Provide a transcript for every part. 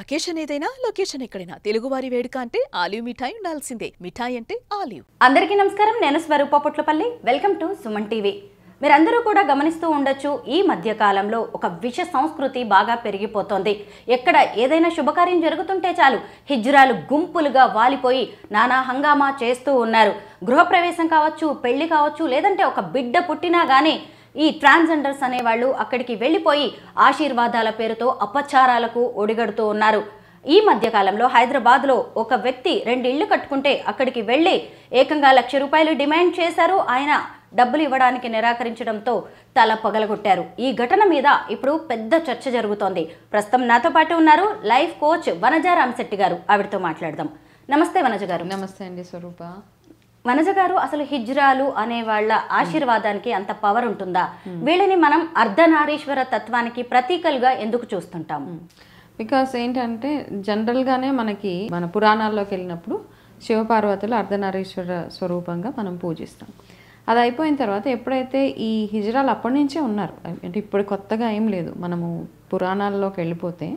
Occasion ఏదైనా location ఎక్కడైనా తెలుగువారి వేడుక అంటే ఆలివ్ మిఠాయి ఉండాల్సిందే. మిఠాయి అంటే ఆలివ్. అందరికీ నమస్కారం. నేను Swaroopa Potlapalli. Welcome to Suman TV. మీరందరూ కూడా గమనిస్తూ ఉండొచ్చు, ఈ మధ్య కాలంలో ఒక విష సంస్కృతి బాగా పెరిగిపోతోంది. ఎక్కడ ఏదైనా శుభకార్యం జరుగుతుంటే చాలు హిజ్రాలు గుంపులుగా వాలిపోయి నానా హంగామా చేస్తూ ఉన్నారు. గృహప్రవేశం కావచ్చు, పెళ్లి కావచ్చు, లేదంటే ఒక బిడ్డ పుట్టినా కానీ ఈ ట్రాన్స్జెండర్స్ అనేవాళ్ళు అక్కడికి వెళ్ళిపోయి ఆశీర్వాదాల పేరుతో అపచారాలకు ఒడిగడుతూ ఉన్నారు. ఈ మధ్యకాలంలో హైదరాబాద్లో ఒక వ్యక్తి 2 ఇళ్లు కట్టుకుంటే అక్కడికి వెళ్ళి ఏకంగా ₹1,00,000 డిమాండ్ చేశారు. ఆయన డబ్బులు ఇవ్వడానికి నిరాకరించడంతో తల పగలగొట్టారు. ఈ ఘటన మీద ఇప్పుడు పెద్ద చర్చ జరుగుతోంది. ప్రస్తుతం నాతో పాటు ఉన్నారు లైఫ్ కోచ్ వనజ రామశెట్టి గారు. ఆవిడతో మాట్లాడదాం. నమస్తే వనజ గారు. నమస్తే అండి స్వరూప. వనజ గారు, అసలు హిజ్రాలు అనే వాళ్ళ ఆశీర్వాదానికి అంత పవర్ ఉంటుందా? వీళ్ళని మనం అర్ధనారీశ్వర తత్వానికి ప్రతీకలుగా ఎందుకు చూస్తుంటాం? బికాస్ ఏంటంటే జనరల్గానే మనకి మన పురాణాల్లోకి వెళ్ళినప్పుడు శివపార్వతులు అర్ధనారీశ్వర స్వరూపంగా మనం పూజిస్తాం. అది అయిపోయిన తర్వాత ఎప్పుడైతే ఈ హిజ్రాలు అప్పటి నుంచే ఉన్నారు, అంటే ఇప్పుడు కొత్తగా ఏం లేదు. మనము పురాణాల్లోకి వెళ్ళిపోతే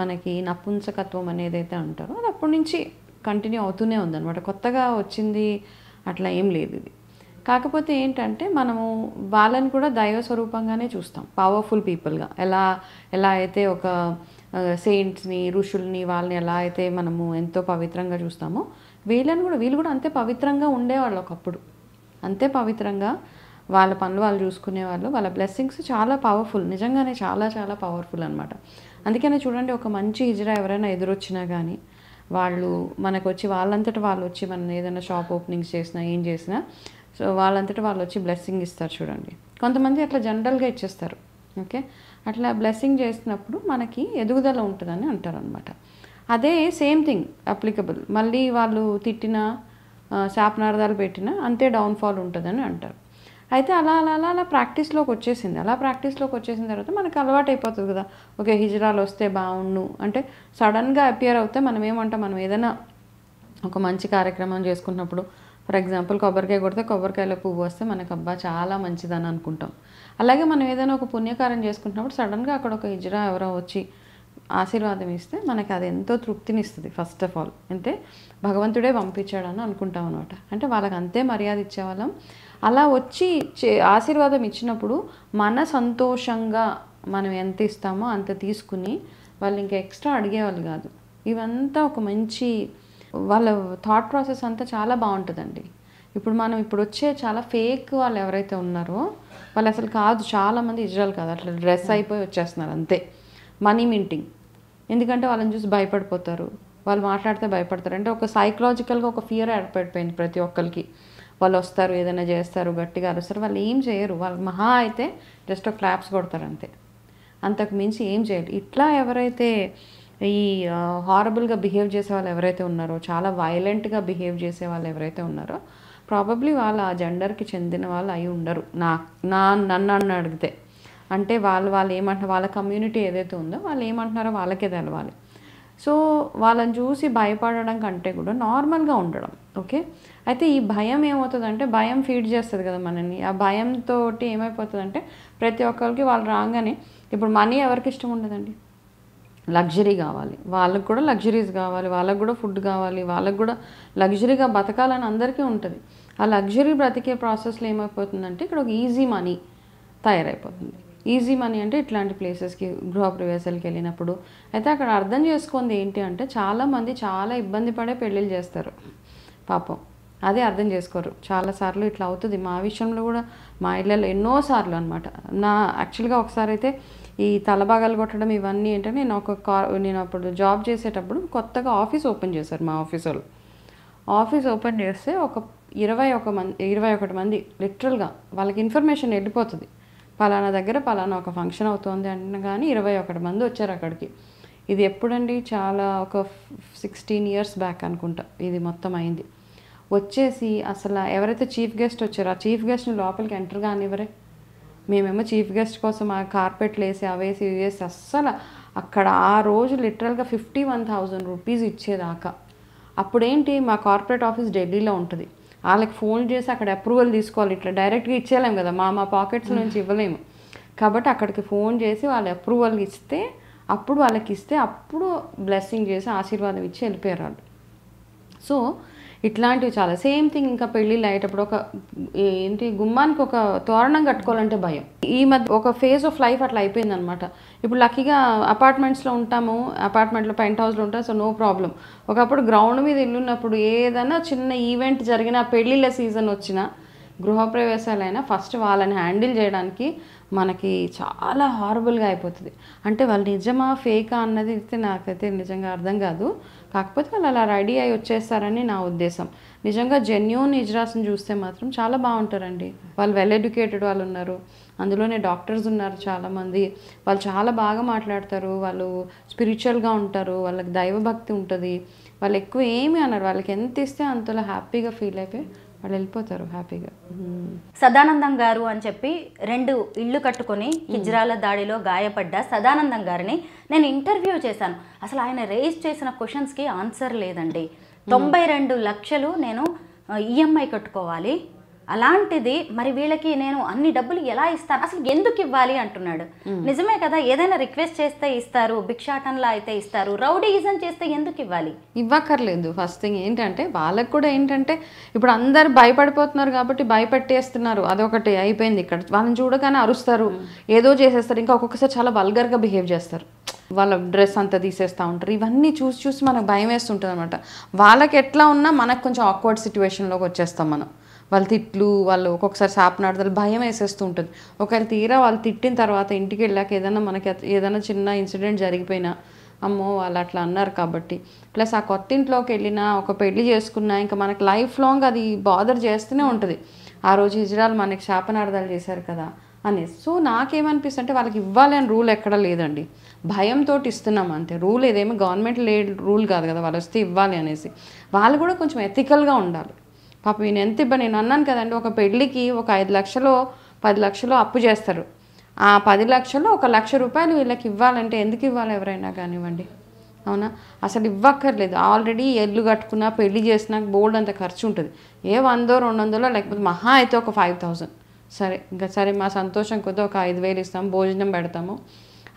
మనకి నపుంసకత్వం అనేది అయితే అంటారో అది అప్పటి నుంచి కంటిన్యూ అవుతూనే ఉందన్నమాట. కొత్తగా వచ్చింది అట్లా ఏం లేదు ఇది. కాకపోతే ఏంటంటే మనము వాళ్ళని కూడా దైవ స్వరూపంగానే చూస్తాం, పవర్ఫుల్ పీపుల్గా. ఎలా అయితే ఒక సెయింట్స్ని, ఋషుల్ని, వాళ్ళని ఎలా అయితే మనము ఎంతో పవిత్రంగా చూస్తామో వీళ్ళు కూడా అంతే పవిత్రంగా ఉండేవాళ్ళు ఒకప్పుడు. అంతే పవిత్రంగా వాళ్ళ పనులు వాళ్ళు చూసుకునేవాళ్ళు. వాళ్ళ బ్లెస్సింగ్స్ చాలా పవర్ఫుల్, నిజంగానే చాలా చాలా పవర్ఫుల్ అనమాట. అందుకనే చూడండి, ఒక మంచి హిజ్రా ఎవరైనా ఎదురొచ్చినా కానీ వాళ్ళు మనకు వచ్చి వాళ్ళంతటా వాళ్ళు వచ్చి మనం ఏదైనా షాప్ ఓపెనింగ్స్ చేసినా ఏం చేసినా సో వాళ్ళంతటా వాళ్ళు వచ్చి బ్లెస్సింగ్ ఇస్తారు. చూడండి, కొంతమంది అట్లా జనరల్గా ఇచ్చేస్తారు. ఓకే, అట్లా బ్లెస్సింగ్ చేసినప్పుడు మనకి ఎదుగుదల ఉంటుందని అంటారు అనమాట. అదే సేమ్ థింగ్ అప్లికబుల్. మళ్ళీ వాళ్ళు తిట్టినా శాపనార్థాలు పెట్టినా అంతే డౌన్ఫాల్ ఉంటుందని అంటారు. అయితే అలా ప్రాక్టీస్లోకి వచ్చేసింది. అలా ప్రాక్టీస్లోకి వచ్చేసిన తర్వాత మనకు అలవాటు అయిపోతుంది కదా. ఓకే, హిజ్రాలు వస్తే బాగుండు అంటే సడన్గా అపియర్ అవుతే మనం ఏమంటాం, మనం ఏదైనా ఒక మంచి కార్యక్రమం చేసుకున్నప్పుడు ఫర్ ఎగ్జాంపుల్ కొబ్బరికాయ కొడితే కొబ్బరికాయలో పువ్వు వస్తే మనకు అబ్బా చాలా మంచిదని అనుకుంటాం. అలాగే మనం ఏదైనా ఒక పుణ్యకార్యం చేసుకుంటున్నప్పుడు సడన్గా అక్కడ ఒక హిజ్రా ఎవరో వచ్చి ఆశీర్వాదం ఇస్తే మనకి అది ఎంతో తృప్తినిస్తుంది. ఫస్ట్ ఆఫ్ ఆల్ అంటే భగవంతుడే పంపించాడని అనుకుంటాం అనమాట. అంటే వాళ్ళకి అంతే మర్యాద ఇచ్చేవాళ్ళం. అలా వచ్చి ఆశీర్వాదం ఇచ్చినప్పుడు మన సంతోషంగా మనం ఎంత ఇస్తామో అంత తీసుకుని వాళ్ళు ఇంకా ఎక్స్ట్రా అడిగేవాళ్ళు కాదు. ఇవంతా ఒక మంచి వాళ్ళ థాట్ ప్రాసెస్ అంతా చాలా బాగుంటుందండి. ఇప్పుడు వచ్చే చాలా ఫేక్ వాళ్ళు ఎవరైతే ఉన్నారో వాళ్ళు అసలు కాదు, చాలామంది ఇజ్రాయల్ కాదు, అట్లా డ్రెస్ అయిపోయి వచ్చేస్తున్నారు అంతే, మనీ మింటింగ్. ఎందుకంటే వాళ్ళని చూసి భయపడిపోతారు, వాళ్ళు మాట్లాడితే భయపడతారు. అంటే ఒక సైకలాజికల్గా ఒక ఫియర్ ఏర్పడిపోయింది ప్రతి ఒక్కరికి. వాళ్ళు వస్తారు, ఏదైనా చేస్తారు, గట్టిగా అరుస్తారు, వాళ్ళు ఏం చేయరు. వాళ్ళు మహా అయితే జస్ట్ ఒక క్లాప్స్ కొడతారు అంతే, అంతకు మించి ఏం చేయరు. ఇట్లా ఎవరైతే ఈ హారబుల్గా బిహేవ్ చేసే వాళ్ళు ఎవరైతే ఉన్నారో, చాలా వైలెంట్గా బిహేవ్ చేసే వాళ్ళు ఎవరైతే ఉన్నారో ప్రాబబ్లీ వాళ్ళు ఆ జెండర్కి చెందిన వాళ్ళు అయి ఉండరు నన్ను అడిగితే. అంటే వాళ్ళు ఏమంటున్నారు, వాళ్ళ కమ్యూనిటీ ఏదైతే ఉందో వాళ్ళు ఏమంటున్నారో వాళ్ళకే తెలవాలి. సో వాళ్ళని చూసి భయపడడం కంటే కూడా నార్మల్గా ఉండడం. ఓకే, అయితే ఈ భయం ఏమవుతుందంటే, భయం ఫీడ్ చేస్తుంది కదా మనని. ఆ భయంతో ఏమైపోతుందంటే ప్రతి ఒక్కరికి వాళ్ళు రాగానే, ఇప్పుడు మనీ ఎవరికి ఇష్టం ఉండదండి, లగ్జరీ కావాలి, వాళ్ళకు కూడా లగ్జరీస్ కావాలి, వాళ్ళకు కూడా ఫుడ్ కావాలి, వాళ్ళకు కూడా లగ్జరీగా బతకాలని అందరికీ ఉంటుంది. ఆ లగ్జరీ బ్రతికే ప్రాసెస్లో ఏమైపోతుందంటే ఇక్కడ ఒక ఈజీ మనీ తయారైపోతుంది. ఈజీ మనీ అంటే ఇట్లాంటి ప్లేసెస్కి గృహప్రవేశాలకు వెళ్ళినప్పుడు అయితే అక్కడ అర్థం చేసుకుంది ఏంటి అంటే, చాలామంది చాలా ఇబ్బంది పడే పెళ్ళిళ్ళు చేస్తారు పాపం. అదే అర్థం చేసుకోరు. చాలాసార్లు ఇట్లా అవుతుంది. మా విషయంలో కూడా మా ఇళ్ళలో ఎన్నోసార్లు అనమాట. యాక్చువల్గా ఒకసారి అయితే ఈ తలభాగాలు కొట్టడం ఇవన్నీ ఏంటంటే, నేను అప్పుడు జాబ్ చేసేటప్పుడు కొత్తగా ఆఫీస్ ఓపెన్ చేశారు మా ఆఫీస్ వాళ్ళు. ఆఫీస్ ఓపెన్ చేస్తే ఒక 21 మంది లిటరల్గా వాళ్ళకి ఇన్ఫర్మేషన్ వెళ్ళిపోతుంది, పలానా దగ్గర పలానా ఒక ఫంక్షన్ అవుతుంది అంటే, కానీ 21 మంది వచ్చారు అక్కడికి. ఇది ఎప్పుడండి, చాలా ఒక 16 ఇయర్స్ బ్యాక్ అనుకుంటా ఇది మొత్తం అయింది. వచ్చేసి అసలు ఎవరైతే చీఫ్ గెస్ట్ వచ్చారో ఆ చీఫ్ గెస్ట్ని లోపలికి ఎంటర్ కానివ్వరే. మేమేమో చీఫ్ గెస్ట్ కోసం ఆ కార్పెట్లు వేసి అవేసి ఇవేసి అస్సలు అక్కడ ఆ రోజు లిటరల్గా 51,000 రూపీస్ ఇచ్చేదాకా. అప్పుడేంటి, మా కార్పొరేట్ ఆఫీస్ ఢిల్లీలో ఉంటుంది, వాళ్ళకి ఫోన్ చేసి అక్కడ అప్రూవల్ తీసుకోవాలి. ఇట్లా డైరెక్ట్గా ఇచ్చేయలేము కదా, మా పాకెట్స్ నుంచి ఇవ్వలేము. కాబట్టి అక్కడికి ఫోన్ చేసి వాళ్ళు అప్రూవల్ ఇస్తే అప్పుడు వాళ్ళకి ఇస్తే అప్పుడు బ్లెస్సింగ్ చేసి ఆశీర్వాదం ఇచ్చి వెళ్ళిపోయారు వాళ్ళు. సో ఇట్లాంటివి చాలా సేమ్ థింగ్. ఇంకా పెళ్ళిళ్ళు అయ్యేటప్పుడు ఒక ఏంటి గుమ్మానికి ఒక తోరణం కట్టుకోవాలంటే భయం. ఈ మధ్య ఒక ఫేజ్ ఆఫ్ లైఫ్ అట్లా అయిపోయింది అనమాట. ఇప్పుడు లక్కీగా అపార్ట్మెంట్స్లో ఉంటాము, అపార్ట్మెంట్లో పెంట్ హౌస్లో ఉంటాం, సో నో ప్రాబ్లం. ఒకప్పుడు గ్రౌండ్ మీద ఇల్లు ఉన్నప్పుడు ఏదైనా చిన్న ఈవెంట్ జరిగినా, పెళ్ళిళ్ళ సీజన్ వచ్చినా, గృహప్రవేశాలైనా ఫస్ట్ వాళ్ళని హ్యాండిల్ చేయడానికి మనకి చాలా హారబుల్గా అయిపోతుంది. అంటే వాళ్ళు నిజమా ఫేకా అన్నది అయితే నాకైతే నిజంగా అర్థం కాదు. కాకపోతే వాళ్ళు అలా రెడీ అయి వచ్చేస్తారని నా ఉద్దేశం. నిజంగా జెన్యూన్ హిజ్రాస్ని చూస్తే మాత్రం చాలా బాగుంటారండి. వాళ్ళు వెల్ ఎడ్యుకేటెడ్ వాళ్ళు ఉన్నారు, అందులోనే డాక్టర్స్ ఉన్నారు చాలామంది. వాళ్ళు చాలా బాగా మాట్లాడతారు, వాళ్ళు స్పిరిచువల్గా ఉంటారు, వాళ్ళకి దైవభక్తి ఉంటుంది. వాళ్ళు ఎక్కువ ఏమీ అన్నారు, వాళ్ళకి ఎంత ఇస్తే అంతలో హ్యాపీగా ఫీల్ అయిపోయి వాళ్ళు వెళ్ళిపోతారు హ్యాపీగా. సదానందం గారు అని చెప్పి 2 ఇళ్ళు కట్టుకొని హిజ్రాల దాడిలో గాయపడ్డ సదానందం గారిని నేను ఇంటర్వ్యూ చేశాను. అసలు ఆయన రేజ్ చేసిన క్వశ్చన్స్కి ఆన్సర్ లేదండి. 92 లక్షలు నేను ఈఎంఐ కట్టుకోవాలి, అలాంటిది మరి వీళ్ళకి నేను అన్ని డబ్బులు ఎలా ఇస్తాను, అసలు ఎందుకు ఇవ్వాలి అంటున్నాడు. నిజమే కదా, ఏదైనా రిక్వెస్ట్ చేస్తే ఇస్తారు, భిక్షాటంలా అయితే ఇస్తారు, రౌడీయిజం చేస్తే ఎందుకు ఇవ్వాలి? ఇవ్వక్కర్లేదు. ఫస్ట్ థింగ్ ఏంటంటే వాళ్ళకు కూడా ఏంటంటే ఇప్పుడు అందరు భయపడిపోతున్నారు కాబట్టి భయపెట్టేస్తున్నారు, అదొకటి అయిపోయింది. ఇక్కడ వాళ్ళని చూడగానే అరుస్తారు, ఏదో చేసేస్తారు, ఇంకా ఒక్కొక్కసారి చాలా వల్గర్గా బిహేవ్ చేస్తారు, వాళ్ళ డ్రెస్ అంతా తీసేస్తూ ఉంటారు. ఇవన్నీ చూసి చూసి మనకు భయం వేస్తుంటుంది అనమాట. వాళ్ళకి ఎట్లా ఉన్నా మనకు కొంచెం ఆక్వర్డ్ సిచ్యువేషన్లోకి వచ్చేస్తాం మనం. వాళ్ళ తిట్లు, వాళ్ళు ఒక్కొక్కసారి శాపనార్థాలు, భయం వేసేస్తూ ఉంటుంది. ఒకవేళ తీరా వాళ్ళు తిట్టిన తర్వాత ఇంటికి వెళ్ళాక ఏదైనా మనకి ఏదైనా చిన్న ఇన్సిడెంట్ జరిగిపోయినా, అమ్మో వాళ్ళు అట్లా అన్నారు కాబట్టి, ప్లస్ ఆ కొత్త ఇంట్లోకి వెళ్ళినా, ఒక పెళ్లి చేసుకున్నా, ఇంకా మనకి లైఫ్ లాంగ్ అది బాదర్ చేస్తూనే ఉంటుంది. ఆ రోజు హిజ్రాలు మనకి శాపనార్థాలు చేశారు కదా అనేసి. సో నాకేమనిపిస్తుంది అంటే వాళ్ళకి ఇవ్వాలి అని రూల్ ఎక్కడ లేదండి, భయంతో ఇస్తున్నాం అంతే. రూల్ ఏదేమో గవర్నమెంట్ రూల్ కాదు కదా, వాళ్ళు వస్తే ఇవ్వాలి అనేసి. వాళ్ళు కూడా కొంచెం ఎథికల్గా ఉండాలి. పాప నేను ఎంత నేను అన్నాను కదండి, ఒక పెళ్ళికి ఒక 5 లక్షలు 10 లక్షలు అప్పు చేస్తారు. ఆ 10 లక్షలు 1 లక్ష రూపాయలు వీళ్ళకి ఇవ్వాలంటే ఎందుకు ఇవ్వాలి ఎవరైనా కానివ్వండి, అవునా? అసలు ఇవ్వక్కర్లేదు. ఆల్రెడీ ఇల్లు కట్టుకున్నా, పెళ్లి చేసినా బోల్డ్ అంత ఖర్చు ఉంటుంది. ఏ 100 200 లేకపోతే మహా అయితే ఒక 5000. సరే ఇంకా సరే మా సంతోషం కొద్ది ఒక 5000 ఇస్తాము, భోజనం పెడతాము,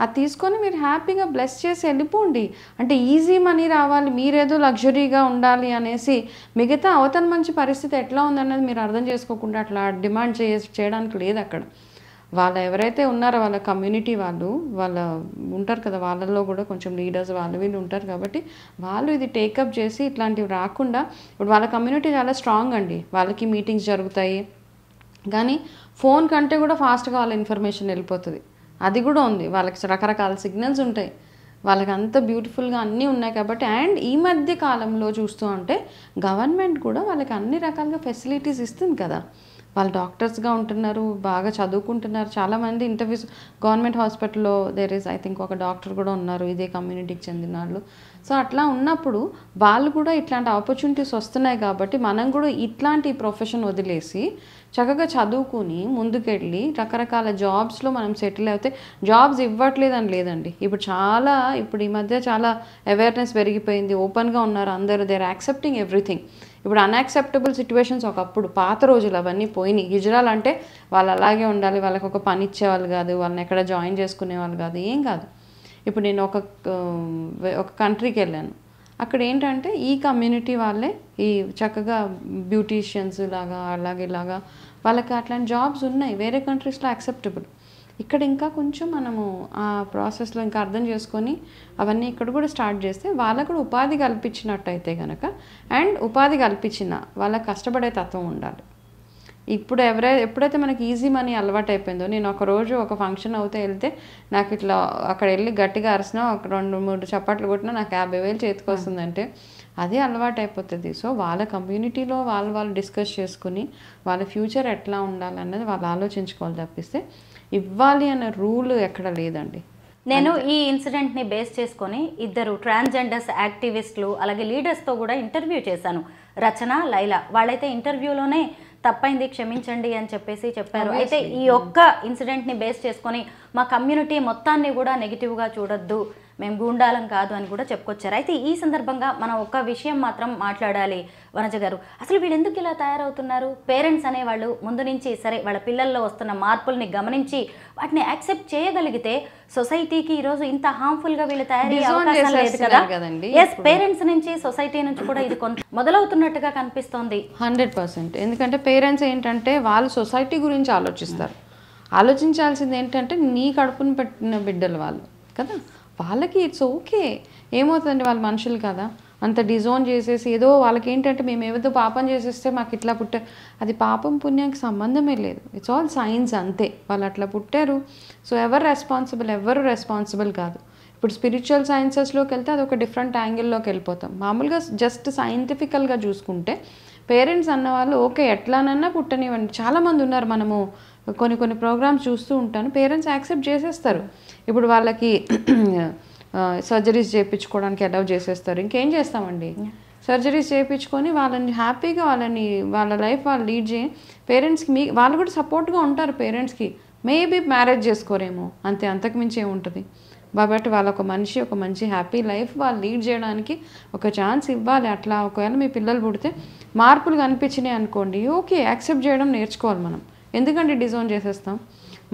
అది తీసుకొని మీరు హ్యాపీగా బ్లెస్ చేసి వెళ్ళిపోండి. అంటే ఈజీ మనీ రావాలి, మీరేదో లగ్జరీగా ఉండాలి అనేసి మిగతా అవతల మంచి పరిస్థితి ఎట్లా ఉందన్నది మీరు అర్థం చేసుకోకుండా అట్లా డిమాండ్ చేయడానికి లేదు అక్కడ. వాళ్ళు ఎవరైతే ఉన్నారో వాళ్ళ కమ్యూనిటీ వాళ్ళు ఉంటారు కదా, వాళ్ళల్లో కూడా కొంచెం లీడర్స్ వాళ్ళు వీళ్ళు ఉంటారు కాబట్టి వాళ్ళు ఇది టేకప్ చేసి ఇట్లాంటివి రాకుండా. ఇప్పుడు వాళ్ళ కమ్యూనిటీ చాలా స్ట్రాంగ్ అండి, వాళ్ళకి మీటింగ్స్ జరుగుతాయి, కానీ ఫోన్ కంటే కూడా ఫాస్ట్గా వాళ్ళ ఇన్ఫర్మేషన్ వెళ్ళిపోతుంది. అది కూడా ఉంది, వాళ్ళకి రకరకాల సిగ్నల్స్ ఉంటాయి, వాళ్ళకి అంత బ్యూటిఫుల్గా అన్నీ ఉన్నాయి కాబట్టి. అండ్ ఈ మధ్య కాలంలో చూస్తూ ఉంటే గవర్నమెంట్ కూడా వాళ్ళకి అన్ని రకాలుగా ఫెసిలిటీస్ ఇస్తుంది కదా. వాళ్ళు డాక్టర్స్గా ఉంటున్నారు, బాగా చదువుకుంటున్నారు. చాలామంది ఇంటర్వ్యూస్ గవర్నమెంట్ హాస్పిటల్లో ఐ థింక్ ఒక డాక్టర్ కూడా ఉన్నారు ఇదే కమ్యూనిటీకి చెందిన వాళ్ళు. సో అట్లా ఉన్నప్పుడు వాళ్ళు కూడా ఇట్లాంటి ఆపర్చునిటీస్ వస్తున్నాయి కాబట్టి మనం కూడా ఇట్లాంటి ప్రొఫెషన్ వదిలేసి చక్కగా చదువుకుని ముందుకెళ్ళి రకరకాల జాబ్స్లో మనం సెటిల్ అయితే, జాబ్స్ ఇవ్వట్లేదని లేదండి. ఇప్పుడు ఈ మధ్య చాలా అవేర్నెస్ పెరిగిపోయింది, ఓపెన్గా ఉన్నారు అందరూ, దే ఆర్ యాక్సెప్టింగ్ ఎవ్రీథింగ్. ఇప్పుడు అన్యాక్సెప్టబుల్ సిచ్యువేషన్స్ ఒకప్పుడు పాత రోజులు అవన్నీ పోయినాయి. హిజ్రాలు అంటే వాళ్ళు అలాగే ఉండాలి, వాళ్ళకి ఒక పని ఇచ్చేవాళ్ళు కాదు, వాళ్ళని ఎక్కడ జాయిన్ చేసుకునేవాళ్ళు కాదు, ఏం కాదు. ఇప్పుడు నేను ఒక కంట్రీకి వెళ్ళాను, అక్కడ ఏంటంటే ఈ కమ్యూనిటీ వాళ్ళే ఈ చక్కగా బ్యూటీషియన్స్ లాగా ఇలాగా వాళ్ళకి అట్లాంటి జాబ్స్ ఉన్నాయి, వేరే కంట్రీస్లో యాక్సెప్టబుల్. ఇక్కడ ఇంకా కొంచెం మనము ఆ ప్రాసెస్లో ఇంకా అర్థం చేసుకొని అవన్నీ ఇక్కడ కూడా స్టార్ట్ చేస్తే వాళ్ళకు కూడా ఉపాధి కల్పించినట్టయితే కనుక, అండ్ ఉపాధి కల్పించిన వాళ్ళకి కష్టపడే తత్వం ఉండాలి. ఇప్పుడు ఎప్పుడైతే మనకి ఈజీ మనీ అలవాటు అయిపోయిందో, నేను ఒకరోజు ఒక ఫంక్షన్ అవుతే వెళ్తే నాకు ఇట్లా అక్కడ వెళ్ళి గట్టిగా అరిసినా, ఒక 2-3 చప్పట్లు కొట్టినా నాకు 50,000 చేతికి వస్తుందంటే అదే అలవాటు అయిపోతుంది. సో వాళ్ళ కమ్యూనిటీలో వాళ్ళు డిస్కస్ చేసుకుని వాళ్ళ ఫ్యూచర్ ఎట్లా ఉండాలన్నది వాళ్ళు ఆలోచించుకోవాలి తప్పిస్తే ఇవ్వాలి అనే రూల్ ఎక్కడ లేదండి. నేను ఈ ఇన్సిడెంట్ని బేస్ చేసుకొని 2 ట్రాన్స్జెండర్స్ యాక్టివిస్టులు అలాగే లీడర్స్తో కూడా ఇంటర్వ్యూ చేశాను, రచన, లైలా. వాళ్ళైతే ఇంటర్వ్యూలోనే తప్పైంది క్షమించండి అని చెప్పేసి చెప్పారు. అయితే ఈ ఒక్క ఇన్సిడెంట్ని బేస్ చేసుకొని మా కమ్యూనిటీ మొత్తాన్ని కూడా నెగిటివ్గా చూడొద్దు, మేము గూండాలం కాదు అని కూడా చెప్పుకొచ్చారు. అయితే ఈ సందర్భంగా మనం ఒక విషయం మాత్రం మాట్లాడాలి వనజ గారు. అసలు వీళ్ళు ఎందుకు ఇలా తయారవుతున్నారు? పేరెంట్స్ అనేవాళ్ళు ముందు నుంచి సరే వాళ్ళ పిల్లల్లో వస్తున్న మార్పుల్ని గమనించి వాటిని యాక్సెప్ట్ చేయగలిగితే సొసైటీకి ఈరోజు ఇంత హార్మ్ఫుల్గా వీళ్ళు తయారయ్యే అవకాశం లేదు కదా. ఎస్, పేరెంట్స్ నుంచి సొసైటీ నుంచి కూడా ఇది కొంత మొదలవుతున్నట్టుగా కనిపిస్తోంది. 100%. ఎందుకంటే పేరెంట్స్ ఏంటంటే వాళ్ళు సొసైటీ గురించి ఆలోచిస్తారు. ఆలోచించాల్సింది ఏంటంటే నీ కడుపును పెట్టిన బిడ్డలు వాళ్ళు కదా, వాళ్ళకి ఇట్స్ ఓకే. ఏమవుతుందండి, వాళ్ళు మనుషులు కదా, అంత డిజోన్ చేసేసి ఏదో వాళ్ళకి ఏంటంటే మేము ఏదో పాపం చేసేస్తే మాకు ఇట్లా పుట్టారు, అది పాపం పుణ్యానికి సంబంధమే లేదు. ఇట్స్ ఆల్ సైన్స్ అంతే. వాళ్ళు అట్లా పుట్టారు. సో ఎవరు రెస్పాన్సిబుల్ కాదు. ఇప్పుడు స్పిరిచువల్ సైన్సెస్లోకి వెళ్తే అది ఒక డిఫరెంట్ యాంగిల్లోకి వెళ్ళిపోతాం. మామూలుగా జస్ట్ సైంటిఫికల్గా చూసుకుంటే పేరెంట్స్ అన్నవాళ్ళు ఓకే ఎట్లానన్నా పుట్టనివ్వండి. చాలామంది ఉన్నారు, మనము కొన్ని ప్రోగ్రామ్స్ చూస్తూ ఉంటాను, పేరెంట్స్ యాక్సెప్ట్ చేసేస్తారు. ఇప్పుడు వాళ్ళకి సర్జరీస్ చేయించుకోవడానికి అలౌ చేసేస్తారు. ఇంకేం చేస్తామండి, సర్జరీస్ చేయించుకొని వాళ్ళని హ్యాపీగా వాళ్ళ లైఫ్ వాళ్ళు లీడ్ చేయి. పేరెంట్స్కి వాళ్ళు కూడా సపోర్ట్గా ఉంటారు. పేరెంట్స్కి మేబీ మ్యారేజ్ చేసుకోరేమో, అంతకుమించి ఏముంటుంది. కాబట్టి వాళ్ళ ఒక మంచి హ్యాపీ లైఫ్ వాళ్ళు లీడ్ చేయడానికి ఒక ఛాన్స్ ఇవ్వాలి. అట్లా ఒకవేళ మీ పిల్లలు పుడితే మార్పులు కనిపించినాయి అనుకోండి, ఓకే యాక్సెప్ట్ చేయడం నేర్చుకోవాలి. మనం ఎందుకంటే డిజోన్ చేసేస్తాం.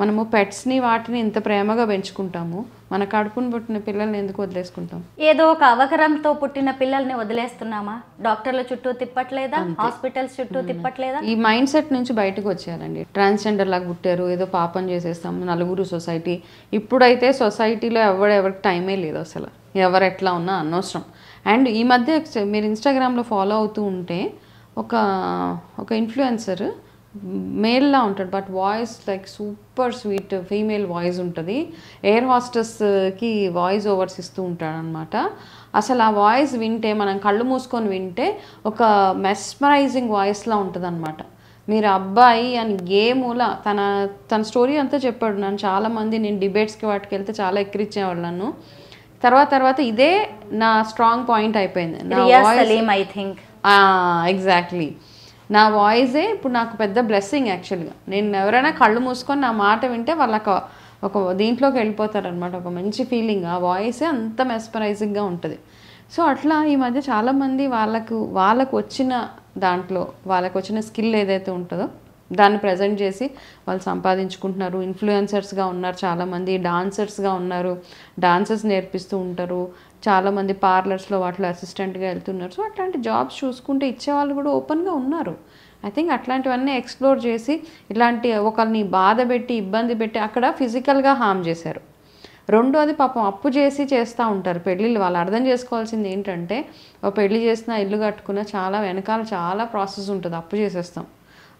మనము పెట్స్ని వాటిని ఎంత ప్రేమగా పెంచుకుంటాము, మన కడుపును పుట్టిన పిల్లల్ని ఎందుకు వదిలేసుకుంటాం? ఏదో ఒక అవకరంతో పుట్టిన పిల్లల్ని వదిలేస్తున్నామా? డాక్టర్ల చుట్టూ తిప్పట్లేదా? హాస్పిటల్స్ చుట్టూ తిప్పట్లేదా? ఈ మైండ్ సెట్ నుంచి బయటకు వచ్చేయాలండి. ట్రాన్స్జెండర్ లాగా పుట్టారు, ఏదో పాపం చేసేస్తాం, నలుగురు సొసైటీ. ఇప్పుడైతే సొసైటీలో ఎవరికి టైమే లేదు అసలు, ఎవరు ఎట్లా ఉన్నా అనవసరం. అండ్ ఈ మధ్య మీరు ఇన్స్టాగ్రామ్లో ఫాలో అవుతూ ఉంటే ఒక ఇన్ఫ్లుయెన్సర్ మేల్లా ఉంటాడు, but voice like super sweet female voice ఉంటుంది. ఎయిర్ హాస్టెస్కి వాయిస్ ఓవర్స్ ఇస్తూ ఉంటాడు అనమాట. అసలు ఆ వాయిస్ వింటే, మనం కళ్ళు మూసుకొని వింటే ఒక మెస్మరైజింగ్ వాయిస్లా ఉంటుంది అనమాట. మీరు అబ్బాయి అని ఏ మూల తన స్టోరీ అంతా చెప్పాడు. నన్ను చాలామంది, నేను డిబేట్స్కి వాటికి వెళ్తే చాలా ఎక్కిరిచ్చేవాళ్ళు నన్ను. తర్వాత ఇదే నా స్ట్రాంగ్ పాయింట్ అయిపోయింది. ఎగ్జాక్ట్లీ నా వాయిసే ఇప్పుడు నాకు పెద్ద బ్లెస్సింగ్ యాక్చువల్గా. నేను ఎవరైనా కళ్ళు మూసుకొని నా మాట వింటే వాళ్ళకి ఒక దీంట్లోకి వెళ్ళిపోతారనమాట, ఒక మంచి ఫీలింగ్. ఆ వాయిసే అంత మెస్పరైజింగ్గా ఉంటుంది. సో అట్లా ఈ మధ్య చాలామంది వాళ్ళకు వచ్చిన దాంట్లో వాళ్ళకు వచ్చిన స్కిల్ ఏదైతే ఉంటుందో దాన్ని ప్రజెంట్ చేసి వాళ్ళు సంపాదించుకుంటున్నారు. ఇన్ఫ్లుయెన్సర్స్గా ఉన్నారు, చాలామంది డాన్సర్స్గా ఉన్నారు, డాన్సర్స్ నేర్పిస్తూ ఉంటారు, చాలామంది పార్లర్స్లో వాటిలో అసిస్టెంట్గా వెళ్తున్నారు. సో అట్లాంటి జాబ్స్ చూసుకుంటే ఇచ్చేవాళ్ళు కూడా ఓపెన్గా ఉన్నారు. ఐ థింక్ అట్లాంటివన్నీ ఎక్స్ప్లోర్ చేసి ఇలాంటి ఒకరిని బాధ పెట్టి ఇబ్బంది పెట్టి అక్కడ ఫిజికల్గా హార్మ్ చేశారు. రెండోది పాపం అప్పు చేసి చేస్తూ ఉంటారు పెళ్ళిళ్ళు. వాళ్ళు అర్థం చేసుకోవాల్సింది ఏంటంటే, పెళ్లి చేసినా ఇల్లు కట్టుకున్నా చాలా వెనకాల చాలా ప్రాసెస్ ఉంటుంది. అప్పు చేసేస్తాం.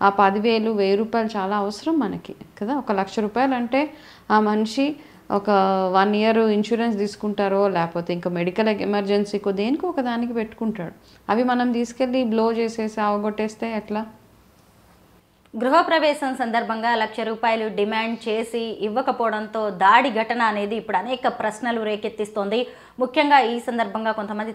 ఆ 10,000 1,000 చాలా అవసరం మనకి కదా. 1,00,000 రూపాయలు అంటే ఆ మనిషి ఒక 1 year ఇన్సూరెన్స్ తీసుకుంటారో, లేకపోతే ఇంకా మెడికల్ ఎమర్జెన్సీకో దేనికో ఒక దానికి పెట్టుకుంటాడు. అవి మనం తీసుకెళ్ళి బ్లో చేసేసి అవగొట్టేస్తే ఎట్లా? గృహప్రవేశం సందర్భంగా 1,00,000 రూపాయలు డిమాండ్ చేసి ఇవ్వకపోవడంతో దాడి ఘటన అనేది ఇప్పుడు అనేక ప్రశ్నలు రేకెత్తిస్తోంది. ముఖ్యంగా ఈ సందర్భంగా కొంతమంది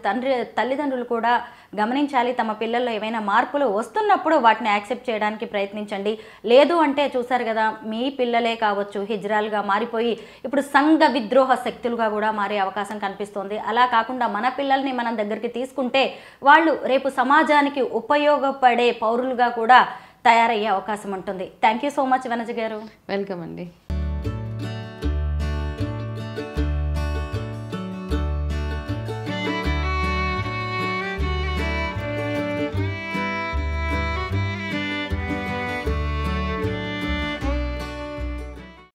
తల్లిదండ్రులు కూడా గమనించాలి. తమ పిల్లల్లో ఏమైనా మార్పులు వస్తున్నప్పుడు వాటిని యాక్సెప్ట్ చేయడానికి ప్రయత్నించండి. లేదు అంటే చూసారు కదా, మీ పిల్లలే కావచ్చు హిజ్రాలుగా మారిపోయి ఇప్పుడు సంఘ విద్రోహ శక్తులుగా కూడా మారే అవకాశం కనిపిస్తోంది. అలా కాకుండా మన పిల్లల్ని మనం దగ్గరికి తీసుకుంటే వాళ్ళు రేపు సమాజానికి ఉపయోగపడే పౌరులుగా కూడా తయారయ్యే అవకాశం ఉంటుంది. Thank you so much Vanaja గారు. వెల్కమ్ అండి.